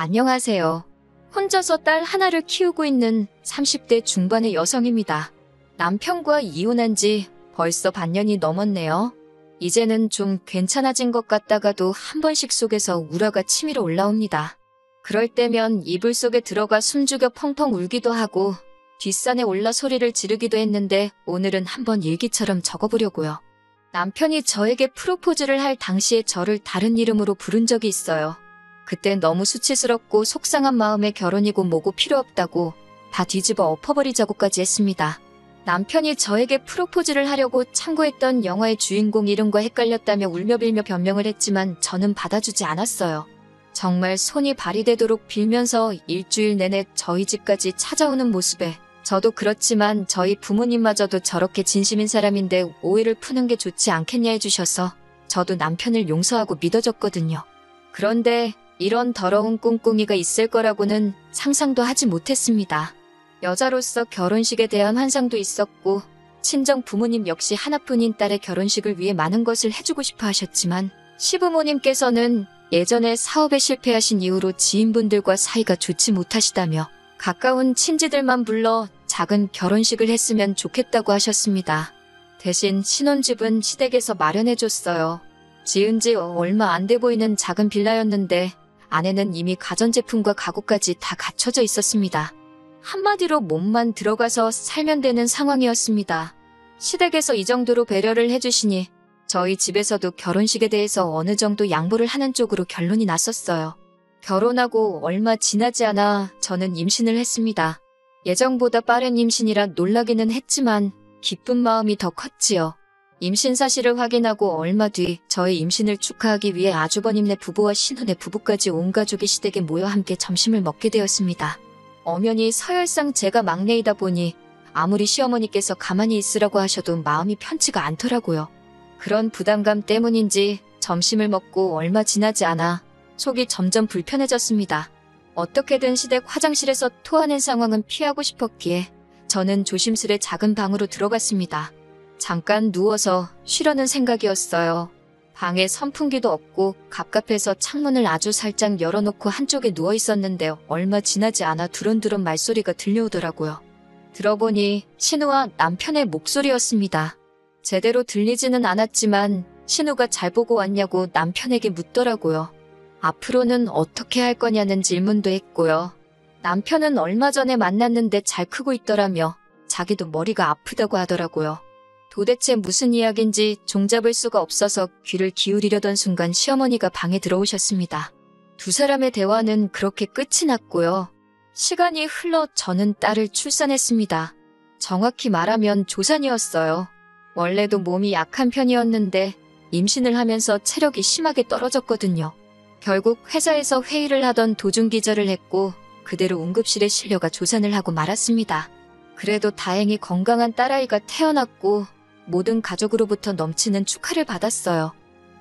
안녕하세요. 혼자서 딸 하나를 키우고 있는 30대 중반의 여성입니다. 남편과 이혼한 지 벌써 반년이 넘었네요. 이제는 좀 괜찮아진 것 같다가도 한 번씩 속에서 우라가 치밀어 올라옵니다. 그럴 때면 이불 속에 들어가 숨죽여 펑펑 울기도 하고 뒷산에 올라 소리를 지르기도 했는데 오늘은 한번 일기처럼 적어보려고요. 남편이 저에게 프로포즈를 할 당시에 저를 다른 이름으로 부른 적이 있어요. 그때 너무 수치스럽고 속상한 마음에 결혼이고 뭐고 필요 없다고 다 뒤집어 엎어버리자고까지 했습니다. 남편이 저에게 프로포즈를 하려고 참고했던 영화의 주인공 이름과 헷갈렸다며 울며빌며 변명을 했지만 저는 받아주지 않았어요. 정말 손이 발이 되도록 빌면서 일주일 내내 저희 집까지 찾아오는 모습에 저도 그렇지만 저희 부모님마저도 저렇게 진심인 사람인데 오해를 푸는 게 좋지 않겠냐 해주셔서 저도 남편을 용서하고 믿어줬거든요. 그런데 이런 더러운 꿍꿍이가 있을 거라고는 상상도 하지 못했습니다. 여자로서 결혼식에 대한 환상도 있었고 친정 부모님 역시 하나뿐인 딸의 결혼식을 위해 많은 것을 해주고 싶어 하셨지만 시부모님께서는 예전에 사업에 실패하신 이후로 지인분들과 사이가 좋지 못하시다며 가까운 친지들만 불러 작은 결혼식을 했으면 좋겠다고 하셨습니다. 대신 신혼집은 시댁에서 마련해줬어요. 지은 지 얼마 안 돼 보이는 작은 빌라였는데 안에는 이미 가전제품과 가구까지 다 갖춰져 있었습니다. 한마디로 몸만 들어가서 살면 되는 상황이었습니다. 시댁에서 이 정도로 배려를 해주시니 저희 집에서도 결혼식에 대해서 어느 정도 양보를 하는 쪽으로 결론이 났었어요. 결혼하고 얼마 지나지 않아 저는 임신을 했습니다. 예정보다 빠른 임신이라 놀라기는 했지만 기쁜 마음이 더 컸지요. 임신 사실을 확인하고 얼마 뒤 저의 임신을 축하하기 위해 아주버님네 부부와 신혼의 부부까지 온 가족이 시댁에 모여 함께 점심을 먹게 되었습니다. 엄연히 서열상 제가 막내이다 보니 아무리 시어머니께서 가만히 있으라고 하셔도 마음이 편치가 않더라고요. 그런 부담감 때문인지 점심을 먹고 얼마 지나지 않아 속이 점점 불편해졌습니다. 어떻게든 시댁 화장실에서 토하는 상황은 피하고 싶었기에 저는 조심스레 작은 방으로 들어갔습니다. 잠깐 누워서 쉬려는 생각이었어요. 방에 선풍기도 없고 갑갑해서 창문을 아주 살짝 열어놓고 한쪽에 누워 있었는데 얼마 지나지 않아 두런두런 말소리가 들려오더라고요. 들어보니 신우와 남편의 목소리였습니다. 제대로 들리지는 않았지만 신우가 잘 보고 왔냐고 남편에게 묻더라고요. 앞으로는 어떻게 할 거냐는 질문도 했고요. 남편은 얼마 전에 만났는데 잘 크고 있더라며 자기도 머리가 아프다고 하더라고요. 도대체 무슨 이야기인지 종잡을 수가 없어서 귀를 기울이려던 순간 시어머니가 방에 들어오셨습니다. 두 사람의 대화는 그렇게 끝이 났고요. 시간이 흘러 저는 딸을 출산했습니다. 정확히 말하면 조산이었어요. 원래도 몸이 약한 편이었는데 임신을 하면서 체력이 심하게 떨어졌거든요. 결국 회사에서 회의를 하던 도중 기절을 했고 그대로 응급실에 실려가 조산을 하고 말았습니다. 그래도 다행히 건강한 딸아이가 태어났고 모든 가족으로부터 넘치는 축하를 받았어요.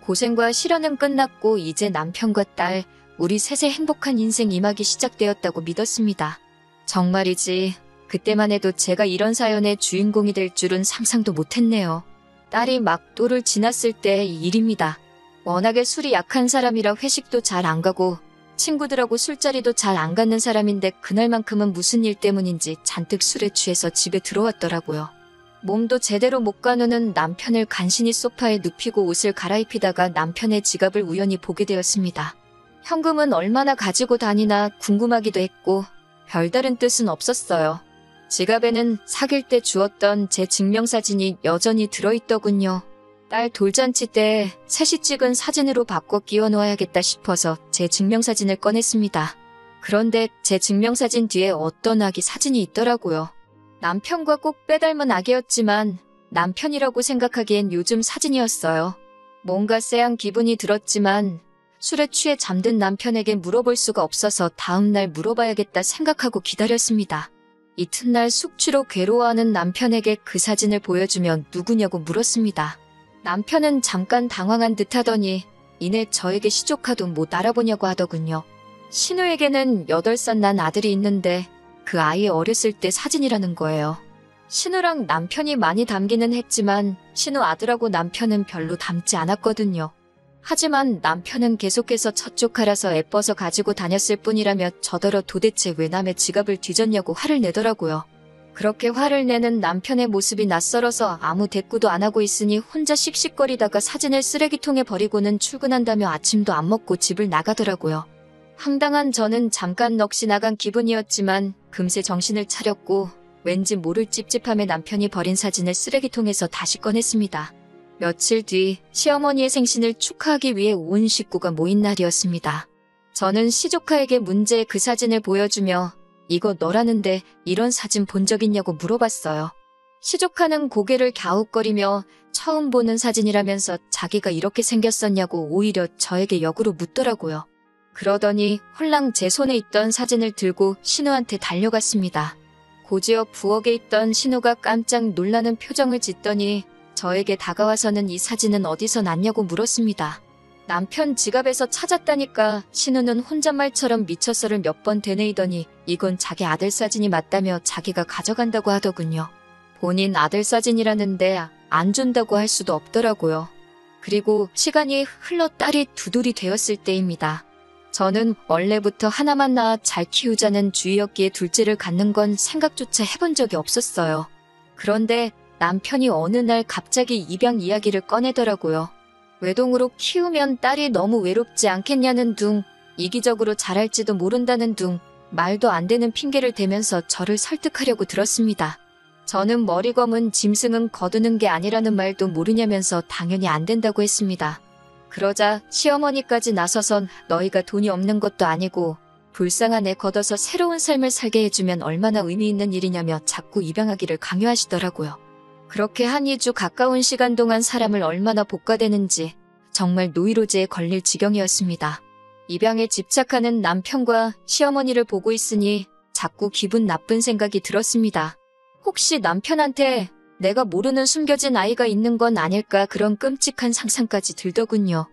고생과 시련은 끝났고 이제 남편과 딸, 우리 셋의 행복한 인생 이막이 시작되었다고 믿었습니다. 정말이지 그때만 해도 제가 이런 사연의 주인공이 될 줄은 상상도 못했네요. 딸이 막 또를 지났을 때의 일입니다. 워낙에 술이 약한 사람이라 회식도 잘 안 가고 친구들하고 술자리도 잘 안 갖는 사람인데 그날만큼은 무슨 일 때문인지 잔뜩 술에 취해서 집에 들어왔더라고요. 몸도 제대로 못 가누는 남편을 간신히 소파에 눕히고 옷을 갈아입히다가 남편의 지갑을 우연히 보게 되었습니다. 현금은 얼마나 가지고 다니나 궁금하기도 했고 별다른 뜻은 없었어요. 지갑에는 사귈 때 주었던 제 증명사진이 여전히 들어있더군요. 딸 돌잔치 때 셋이 찍은 사진으로 바꿔 끼워 놓아야겠다 싶어서 제 증명사진을 꺼냈습니다. 그런데 제 증명사진 뒤에 어떤 아기 사진이 있더라고요. 남편과 꼭 빼닮은 아기였지만 남편이라고 생각하기엔 요즘 사진이었어요. 뭔가 쎄한 기분이 들었지만 술에 취해 잠든 남편에게 물어볼 수가 없어서 다음날 물어봐야겠다 생각하고 기다렸습니다. 이튿날 숙취로 괴로워하는 남편에게 그 사진을 보여주며 누구냐고 물었습니다. 남편은 잠깐 당황한 듯 하더니 이내 저에게 시조카도 못 알아보냐고 하더군요. 신우에게는 8살 난 아들이 있는데 그 아이 어렸을 때 사진이라는 거예요. 신우랑 남편이 많이 닮기는 했지만 신우 아들하고 남편은 별로 닮지 않았거든요. 하지만 남편은 계속해서 첫 조카라서 애뻐서 가지고 다녔을 뿐이라며 저더러 도대체 왜 남의 지갑을 뒤졌냐고 화를 내더라고요. 그렇게 화를 내는 남편의 모습이 낯설어서 아무 대꾸도 안 하고 있으니 혼자 씩씩거리다가 사진을 쓰레기통에 버리고는 출근한다며 아침도 안 먹고 집을 나가더라고요. 황당한 저는 잠깐 넋이 나간 기분이었지만 금세 정신을 차렸고 왠지 모를 찝찝함에 남편이 버린 사진을 쓰레기통에서 다시 꺼냈습니다. 며칠 뒤 시어머니의 생신을 축하하기 위해 온 식구가 모인 날이었습니다. 저는 시조카에게 문제의 그 사진을 보여주며 이거 너라는데 이런 사진 본 적 있냐고 물어봤어요. 시조카는 고개를 갸웃거리며 처음 보는 사진이라면서 자기가 이렇게 생겼었냐고 오히려 저에게 역으로 묻더라고요. 그러더니 홀랑 제 손에 있던 사진을 들고 신우한테 달려갔습니다. 고지어 부엌에 있던 신우가 깜짝 놀라는 표정을 짓더니 저에게 다가와서는 이 사진은 어디서 났냐고 물었습니다. 남편 지갑에서 찾았다니까 신우는 혼잣말처럼 미쳐서를 몇 번 되뇌이더니 이건 자기 아들 사진이 맞다며 자기가 가져간다고 하더군요. 본인 아들 사진이라는데 안 준다고 할 수도 없더라고요. 그리고 시간이 흘러 딸이 두돌이 되었을 때입니다. 저는 원래부터 하나만 낳아 잘 키우자는 주의였기에 둘째를 갖는 건 생각조차 해본 적이 없었어요. 그런데 남편이 어느 날 갑자기 입양 이야기를 꺼내더라고요. 외동으로 키우면 딸이 너무 외롭지 않겠냐는 둥, 이기적으로 자랄지도 모른다는 둥, 말도 안 되는 핑계를 대면서 저를 설득하려고 들었습니다. 저는 머리 검은 짐승은 거두는 게 아니라는 말도 모르냐면서 당연히 안 된다고 했습니다. 그러자 시어머니까지 나서선 너희가 돈이 없는 것도 아니고 불쌍한 애 걷어서 새로운 삶을 살게 해주면 얼마나 의미 있는 일이냐며 자꾸 입양하기를 강요하시더라고요. 그렇게 한 2주 가까운 시간 동안 사람을 얼마나 볶아대는지 정말 노이로제에 걸릴 지경이었습니다. 입양에 집착하는 남편과 시어머니를 보고 있으니 자꾸 기분 나쁜 생각이 들었습니다. 혹시 남편한테 내가 모르는 숨겨진 아이가 있는 건 아닐까 그런 끔찍한 상상까지 들더군요.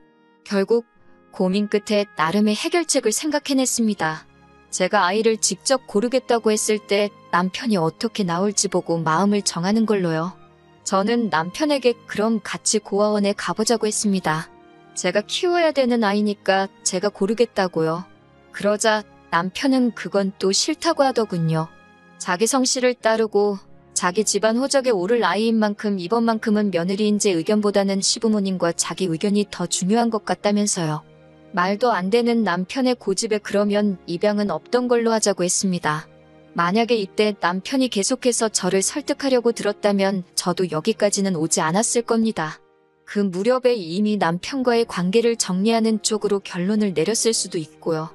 결국 고민 끝에 나름의 해결책을 생각해냈습니다. 제가 아이를 직접 고르겠다고 했을 때 남편이 어떻게 나올지 보고 마음을 정하는 걸로요. 저는 남편에게 그럼 같이 고아원에 가보자고 했습니다. 제가 키워야 되는 아이니까 제가 고르겠다고요. 그러자 남편은 그건 또 싫다고 하더군요. 자기 성씨를 따르고 자기 집안 호적에 오를 아이인 만큼 이번만큼은 며느리인 제 의견보다는 시부모님과 자기 의견이 더 중요한 것 같다면서요. 말도 안 되는 남편의 고집에 그러면 입양은 없던 걸로 하자고 했습니다. 만약에 이때 남편이 계속해서 저를 설득하려고 들었다면 저도 여기까지는 오지 않았을 겁니다. 그 무렵에 이미 남편과의 관계를 정리하는 쪽으로 결론을 내렸을 수도 있고요.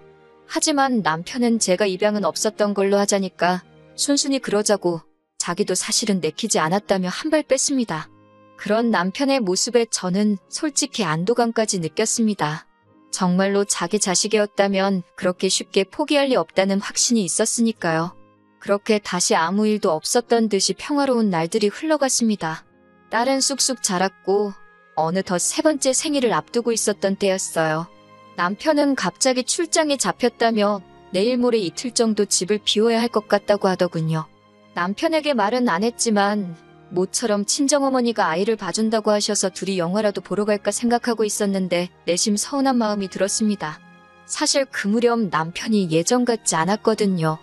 하지만 남편은 제가 입양은 없었던 걸로 하자니까 순순히 그러자고 자기도 사실은 내키지 않았다며 한 발 뺐습니다. 그런 남편의 모습에 저는 솔직히 안도감까지 느꼈습니다. 정말로 자기 자식이었다면 그렇게 쉽게 포기할 리 없다는 확신이 있었으니까요. 그렇게 다시 아무 일도 없었던 듯이 평화로운 날들이 흘러갔습니다. 딸은 쑥쑥 자랐고 어느덧 3번째 생일을 앞두고 있었던 때였어요. 남편은 갑자기 출장에 잡혔다며 내일 모레 이틀 정도 집을 비워야 할 것 같다고 하더군요. 남편에게 말은 안 했지만 모처럼 친정어머니가 아이를 봐준다고 하셔서 둘이 영화라도 보러 갈까 생각하고 있었는데 내심 서운한 마음이 들었습니다. 사실 그 무렵 남편이 예전 같지 않았거든요.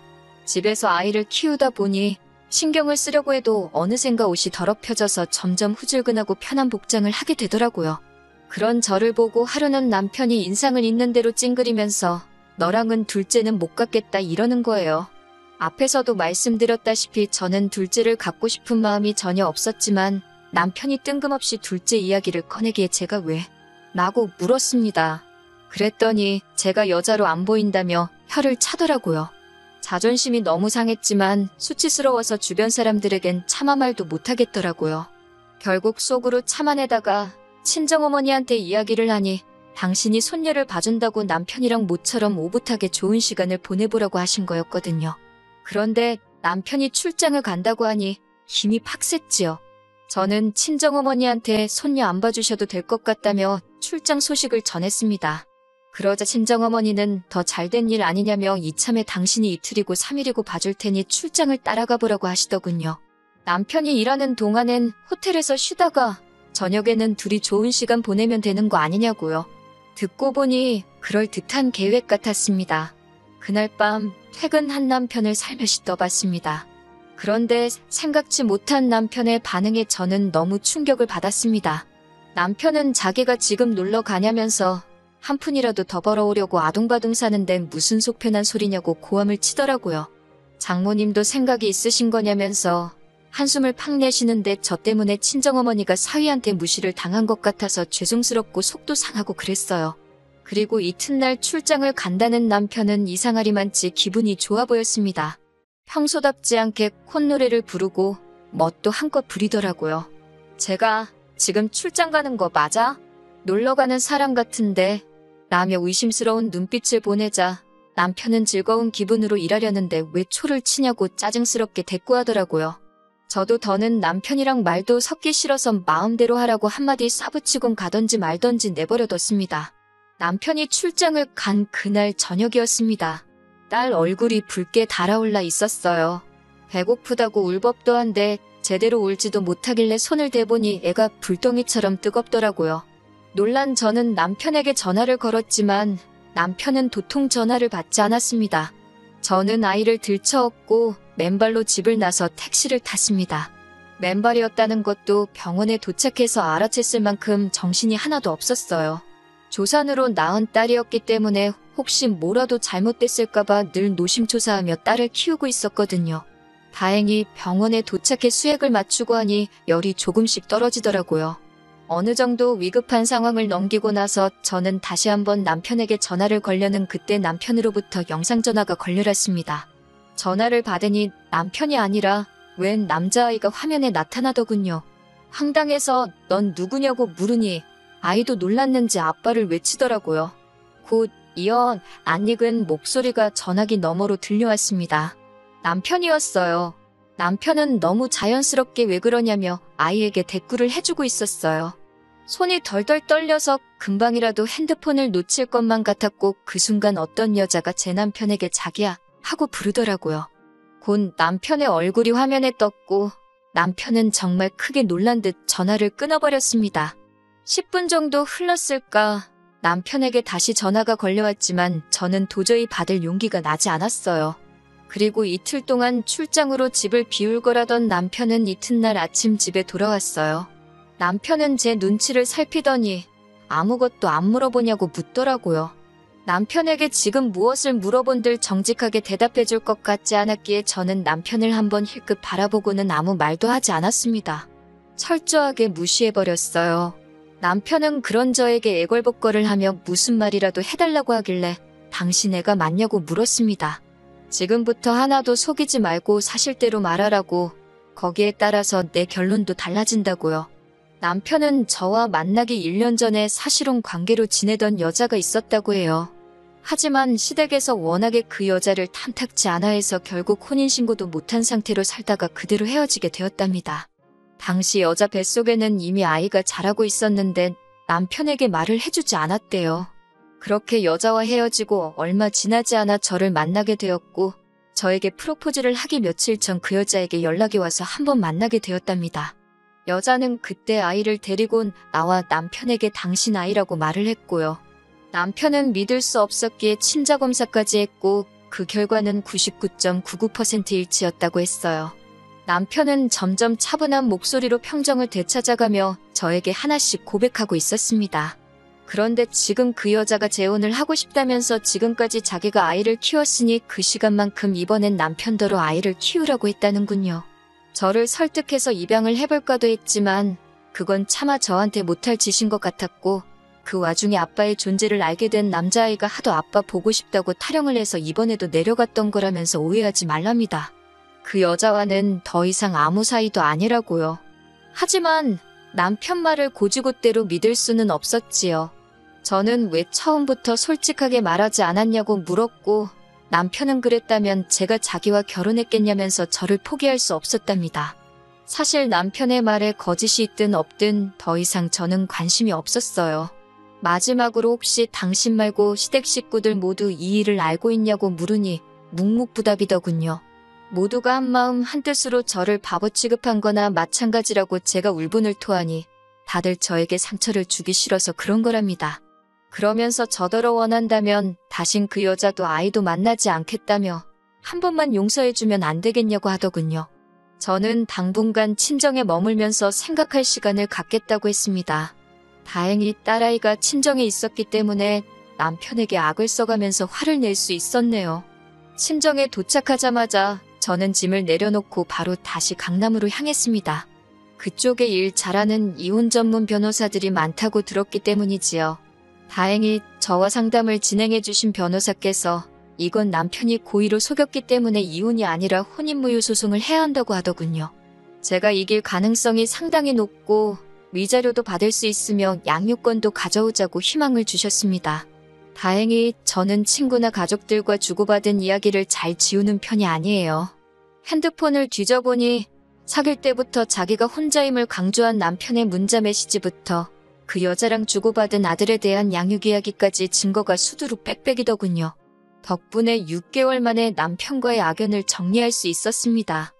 집에서 아이를 키우다 보니 신경을 쓰려고 해도 어느샌가 옷이 더럽혀져서 점점 후줄근하고 편한 복장을 하게 되더라고요. 그런 저를 보고 하루는 남편이 인상을 있는 대로 찡그리면서 너랑은 둘째는 못 갖겠다 이러는 거예요. 앞에서도 말씀드렸다시피 저는 둘째를 갖고 싶은 마음이 전혀 없었지만 남편이 뜬금없이 둘째 이야기를 꺼내기에 제가 왜? 라고 물었습니다. 그랬더니 제가 여자로 안 보인다며 혀를 차더라고요. 자존심이 너무 상했지만 수치스러워서 주변 사람들에겐 차마 말도 못하겠더라고요. 결국 속으로 참아내다가 친정어머니한테 이야기를 하니 당신이 손녀를 봐준다고 남편이랑 모처럼 오붓하게 좋은 시간을 보내보라고 하신 거였거든요. 그런데 남편이 출장을 간다고 하니 힘이 팍 셌지요. 저는 친정어머니한테 손녀 안 봐주셔도 될 것 같다며 출장 소식을 전했습니다. 그러자 친정어머니는 더 잘된 일 아니냐며 이참에 당신이 이틀이고 3일이고 봐줄 테니 출장을 따라가 보라고 하시더군요. 남편이 일하는 동안엔 호텔에서 쉬다가 저녁에는 둘이 좋은 시간 보내면 되는 거 아니냐고요. 듣고 보니 그럴듯한 계획 같았습니다. 그날 밤 퇴근한 남편을 살며시 떠봤습니다. 그런데 생각지 못한 남편의 반응에 저는 너무 충격을 받았습니다. 남편은 자기가 지금 놀러 가냐면서 한 푼이라도 더 벌어오려고 아둥바둥 사는데 무슨 속편한 소리냐고 고함을 치더라고요. 장모님도 생각이 있으신 거냐면서 한숨을 팍 내쉬는데 저 때문에 친정어머니가 사위한테 무시를 당한 것 같아서 죄송스럽고 속도 상하고 그랬어요. 그리고 이튿날 출장을 간다는 남편은 이상하리만치 기분이 좋아 보였습니다. 평소답지 않게 콧노래를 부르고 멋도 한껏 부리더라고요. 제가 지금 출장 가는 거 맞아? 놀러 가는 사람 같은데? 라며 의심스러운 눈빛을 보내자 남편은 즐거운 기분으로 일하려는데 왜 초를 치냐고 짜증스럽게 대꾸하더라고요. 저도 더는 남편이랑 말도 섞기 싫어서 마음대로 하라고 한마디 싸붙이곤 가던지 말던지 내버려뒀습니다. 남편이 출장을 간 그날 저녁이었습니다. 딸 얼굴이 붉게 달아올라 있었어요. 배고프다고 울 법도 한데 제대로 울지도 못하길래 손을 대보니 애가 불덩이처럼 뜨겁더라고요. 놀란 저는 남편에게 전화를 걸었지만 남편은 도통 전화를 받지 않았습니다. 저는 아이를 들쳐업고 맨발로 집을 나서 택시를 탔습니다. 맨발이었다는 것도 병원에 도착해서 알아챘을 만큼 정신이 하나도 없었어요. 조산으로 낳은 딸이었기 때문에 혹시 뭐라도 잘못됐을까봐 늘 노심초사하며 딸을 키우고 있었거든요. 다행히 병원에 도착해 수액을 맞추고 하니 열이 조금씩 떨어지더라고요. 어느 정도 위급한 상황을 넘기고 나서 저는 다시 한번 남편에게 전화를 걸려는 그때 남편으로부터 영상전화가 걸려왔습니다. 전화를 받으니 남편이 아니라 웬 남자아이가 화면에 나타나더군요. 황당해서 넌 누구냐고 물으니 아이도 놀랐는지 아빠를 외치더라고요. 곧 이어 낯익은 목소리가 전화기 너머로 들려왔습니다. 남편이었어요. 남편은 너무 자연스럽게 왜 그러냐며 아이에게 대꾸를 해주고 있었어요. 손이 덜덜 떨려서 금방이라도 핸드폰을 놓칠 것만 같았고 그 순간 어떤 여자가 제 남편에게 자기야 하고 부르더라고요. 곧 남편의 얼굴이 화면에 떴고 남편은 정말 크게 놀란 듯 전화를 끊어버렸습니다. 10분 정도 흘렀을까 남편에게 다시 전화가 걸려왔지만 저는 도저히 받을 용기가 나지 않았어요. 그리고 이틀 동안 출장으로 집을 비울 거라던 남편은 이튿날 아침 집에 돌아왔어요. 남편은 제 눈치를 살피더니 아무것도 안 물어보냐고 묻더라고요. 남편에게 지금 무엇을 물어본들 정직하게 대답해 줄 것 같지 않았기에 저는 남편을 한번 힐끗 바라보고는 아무 말도 하지 않았습니다. 철저하게 무시해버렸어요. 남편은 그런 저에게 애걸복걸을 하며 무슨 말이라도 해달라고 하길래 당신 애가 맞냐고 물었습니다. 지금부터 하나도 속이지 말고 사실대로 말하라고. 거기에 따라서 내 결론도 달라진다고요. 남편은 저와 만나기 1년 전에 사실혼 관계로 지내던 여자가 있었다고 해요. 하지만 시댁에서 워낙에 그 여자를 탐탁지 않아 해서 결국 혼인신고도 못한 상태로 살다가 그대로 헤어지게 되었답니다. 당시 여자 뱃속에는 이미 아이가 자라고 있었는데 남편에게 말을 해주지 않았대요. 그렇게 여자와 헤어지고 얼마 지나지 않아 저를 만나게 되었고 저에게 프로포즈를 하기 며칠 전 그 여자에게 연락이 와서 한번 만나게 되었답니다. 여자는 그때 아이를 데리고 나와 남편에게 당신 아이라고 말을 했고요. 남편은 믿을 수 없었기에 친자검사까지 했고 그 결과는 99.99% 일치였다고 했어요. 남편은 점점 차분한 목소리로 평정을 되찾아가며 저에게 하나씩 고백하고 있었습니다. 그런데 지금 그 여자가 재혼을 하고 싶다면서 지금까지 자기가 아이를 키웠으니 그 시간만큼 이번엔 남편더러 아이를 키우라고 했다는군요. 저를 설득해서 입양을 해볼까도 했지만 그건 차마 저한테 못할 짓인 것 같았고 그 와중에 아빠의 존재를 알게 된 남자아이가 하도 아빠 보고 싶다고 타령을 해서 이번에도 내려갔던 거라면서 오해하지 말랍니다. 그 여자와는 더 이상 아무 사이도 아니라고요. 하지만 남편 말을 고지고대로 믿을 수는 없었지요. 저는 왜 처음부터 솔직하게 말하지 않았냐고 물었고 남편은 그랬다면 제가 자기와 결혼했겠냐면서 저를 포기할 수 없었답니다. 사실 남편의 말에 거짓이 있든 없든 더 이상 저는 관심이 없었어요. 마지막으로 혹시 당신 말고 시댁 식구들 모두 이 일을 알고 있냐고 물으니 묵묵부답이더군요. 모두가 한마음 한뜻으로 저를 바보 취급한 거나 마찬가지라고 제가 울분을 토하니 다들 저에게 상처를 주기 싫어서 그런 거랍니다. 그러면서 저더러 원한다면 다신 그 여자도 아이도 만나지 않겠다며 한 번만 용서해주면 안 되겠냐고 하더군요. 저는 당분간 친정에 머물면서 생각할 시간을 갖겠다고 했습니다. 다행히 딸아이가 친정에 있었기 때문에 남편에게 악을 써가면서 화를 낼 수 있었네요. 친정에 도착하자마자 저는 짐을 내려놓고 바로 다시 강남으로 향했습니다. 그쪽에 일 잘하는 이혼 전문 변호사들이 많다고 들었기 때문이지요. 다행히 저와 상담을 진행해 주신 변호사께서 이건 남편이 고의로 속였기 때문에 이혼이 아니라 혼인무효 소송을 해야 한다고 하더군요. 제가 이길 가능성이 상당히 높고 위자료도 받을 수 있으며 양육권도 가져오자고 희망을 주셨습니다. 다행히 저는 친구나 가족들과 주고받은 이야기를 잘 지우는 편이 아니에요. 핸드폰을 뒤져보니 사귈 때부터 자기가 혼자임을 강조한 남편의 문자 메시지부터 그 여자랑 주고받은 아들에 대한 양육 이야기까지 증거가 수두룩 빽빽이더군요. 덕분에 6개월 만에 남편과의 악연을 정리할 수 있었습니다.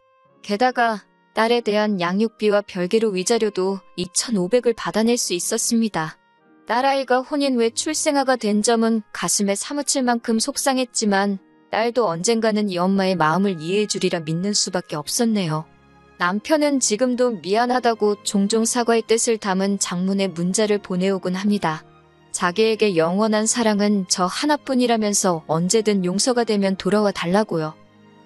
게다가 딸에 대한 양육비와 별개로 위자료도 2,500을 받아낼 수 있었습니다. 딸아이가 혼인 후에 출생아가 된 점은 가슴에 사무칠 만큼 속상했지만 딸도 언젠가는 이 엄마의 마음을 이해해 주리라 믿는 수밖에 없었네요. 남편은 지금도 미안하다고 종종 사과의 뜻을 담은 장문의 문자를 보내오곤 합니다. 자기에게 영원한 사랑은 저 하나뿐이라면서 언제든 용서가 되면 돌아와 달라고요.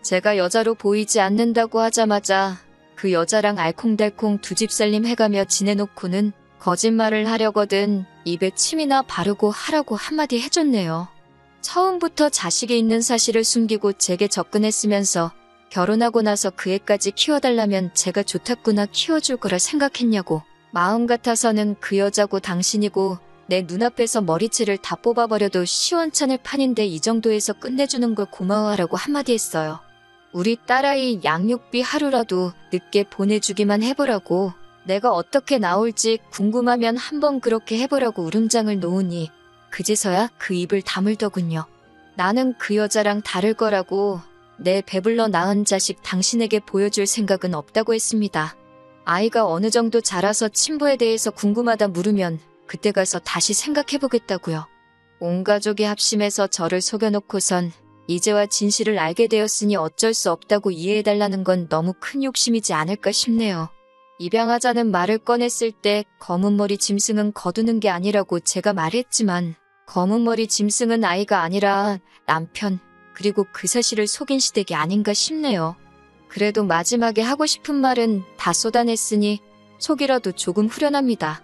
제가 여자로 보이지 않는다고 하자마자 그 여자랑 알콩달콩 두 집 살림 해가며 지내놓고는 거짓말을 하려거든 입에 침이나 바르고 하라고 한마디 해줬네요. 처음부터 자식이 있는 사실을 숨기고 제게 접근했으면서 결혼하고 나서 그 애까지 키워달라면 제가 좋다구나 키워줄 거라 생각했냐고. 마음 같아서는 그 여자고 당신이고 내 눈앞에서 머리채를 다 뽑아버려도 시원찮을 판인데 이 정도에서 끝내주는 걸 고마워하라고 한마디 했어요. 우리 딸아이 양육비 하루라도 늦게 보내주기만 해보라고. 내가 어떻게 나올지 궁금하면 한번 그렇게 해보라고 울음장을 놓으니 그제서야 그 입을 다물더군요. 나는 그 여자랑 다를 거라고 내 배불러 낳은 자식 당신에게 보여줄 생각은 없다고 했습니다. 아이가 어느 정도 자라서 친부에 대해서 궁금하다 물으면 그때 가서 다시 생각해보겠다고요. 온 가족이 합심해서 저를 속여놓고선 이제와 진실을 알게 되었으니 어쩔 수 없다고 이해해달라는 건 너무 큰 욕심이지 않을까 싶네요. 입양하자는 말을 꺼냈을 때 검은머리 짐승은 거두는 게 아니라고 제가 말했지만 검은머리 짐승은 아이가 아니라 남편 그리고 그 사실을 속인 시댁이 아닌가 싶네요. 그래도 마지막에 하고 싶은 말은 다 쏟아냈으니 속이라도 조금 후련합니다.